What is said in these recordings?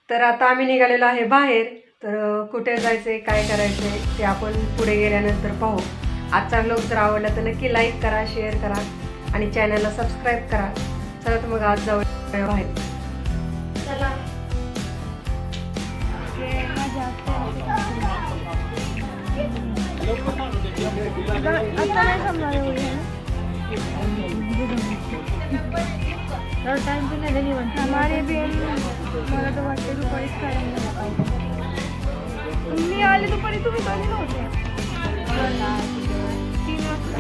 तर आता आम्ही निघालेलो आहे बाहेर. तर कुठे जायचं काय करायचं ते आपण पुढे गेल्यानंतर पाहू. आजचा व्लॉग जर आवडला तर नक्की लाईक करा, शेअर करा आणि चॅनलला सबस्क्राईब करा. चला तर मग आज जाऊ बाहेर. चला. आता नाही समजा टाइम तो नहीं बनता हमारे भी मला तो वाटते दुपारीच करायला पाहिजे. मी आले दुपारी तुम्ही कधी नव्हते. 3 वाजता.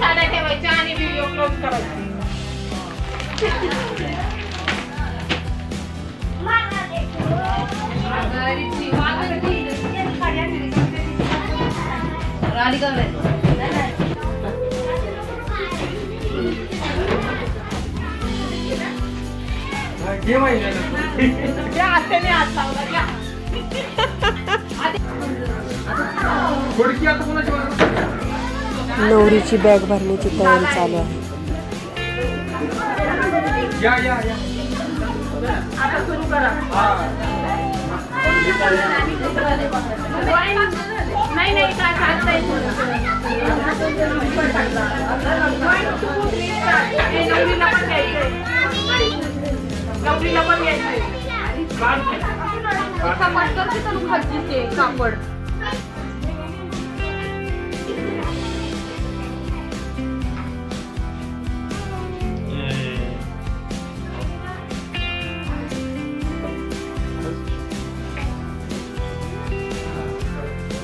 साड्या ठेवायच्या आणि व्हिडिओ क्लोज करायची. नवरीची बॅग भरण्याची तयारी चालू आहे. आता सुरू करा. नाही नाही काय चालतंय नवरीला पण घ्यायचंय. नवरीला पण घ्यायचंय. कापड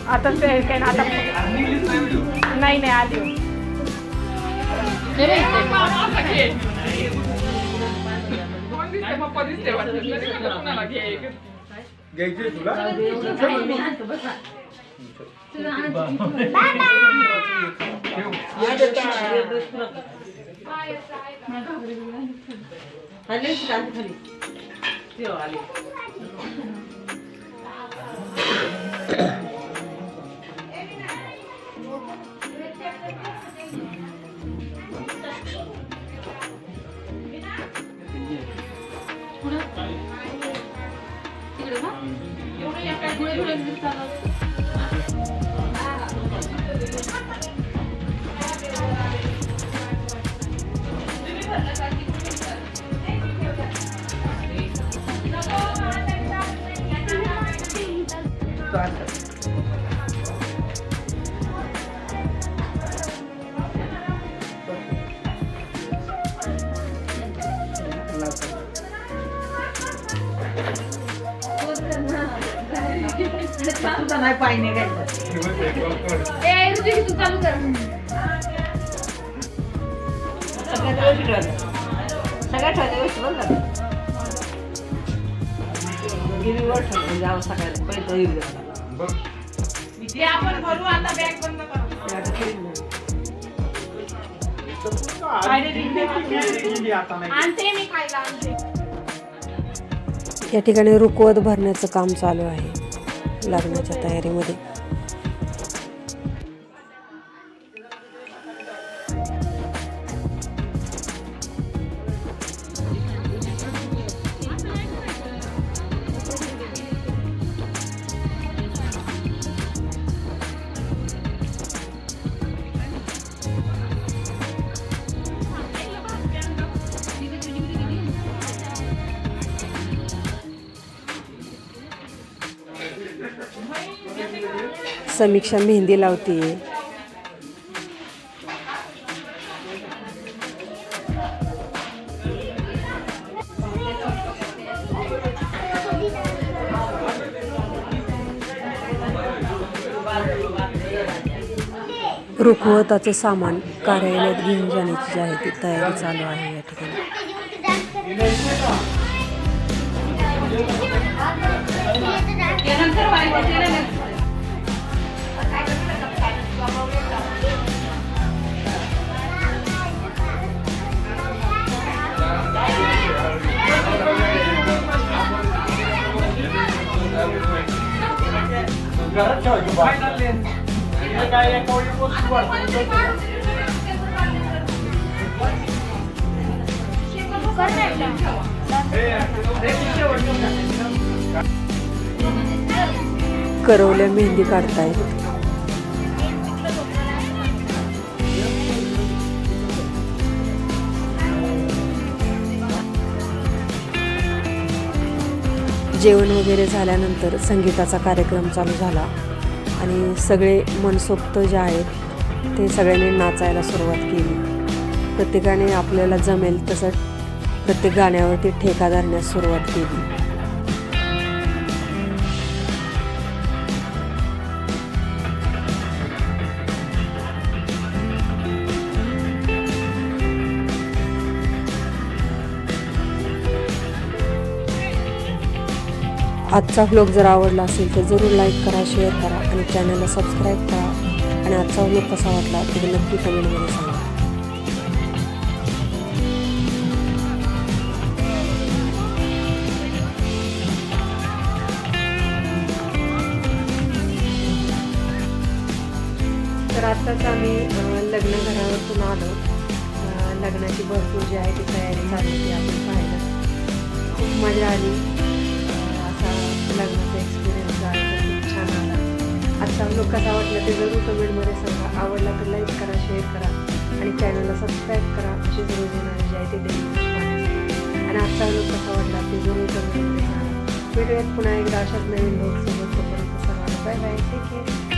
आता ते काय आता नाही नाही आली घ्यायची तुला नाही पाहिजे काय तू चालू कर. सगळ्या ठेवायच्या गोष्टी बघ ना. गिरीवर ठेवून जावं सकाळी पैसे आपण भरू. आता बॅग बंद आणते मी खायला आणते. या ठिकाणी रुकवत भरण्याचं काम चालू आहे लग्नाच्या तयारीमध्ये. समीक्षा मेहंदी लावते. रुखवताचं सामान कार्यालयात घेऊन जाण्याची जी आहे ती तयारी चालू आहे या ठिकाणी. त्यानंतर घरात ठेवायची बा. इकडे काय एका वेळी वस्तू वाढते. करवल्या मेहंदी काढतायत. जेवण वगैरे झाल्यानंतर संगीताचा कार्यक्रम चालू झाला आणि सगळे मनसोक्त जे आहेत ते सगळ्यांनी नाचायला सुरुवात केली. प्रत्येकाने आपल्याला जमेल तसं प्रत्येक गाण्यावरती ठेका धरण्यास सुरुवात केली. आजचा व्लॉग जर आवडला असेल तर जरूर लाईक करा, शेअर करा आणि चॅनलला सबस्क्राईब करा. आणि आजचा व्लॉग कसा वाटला ते नक्की कमेंटमध्ये सांगा. तर आत्ताच आम्ही लग्न घरावरतून आलो. लग्नाची भरपूर जी आहे ती तयारी चालली ती आपण पाहिलं. खूप मजा आली. असा लग्नाचा एक्सपिरियन्स आहे तो खूप छान आला. आजचा व्लॉग कसा वाटला ते जरूर कमेंटमध्ये सांगा. आवडला तर लाईक करा, शेअर करा आणि चॅनलला सबस्क्राईब करा. अशी जरूर येणारे जे आहे ते डेली आणि आजचा व्लॉग कसा वाटला ते जरूर कमेंटमध्ये सांगा. भेटूयात पुन्हा एकदा अशाच नवीन व्लॉगसोबत. तोपर्यंत सर्वांना बाय बाय. Take care.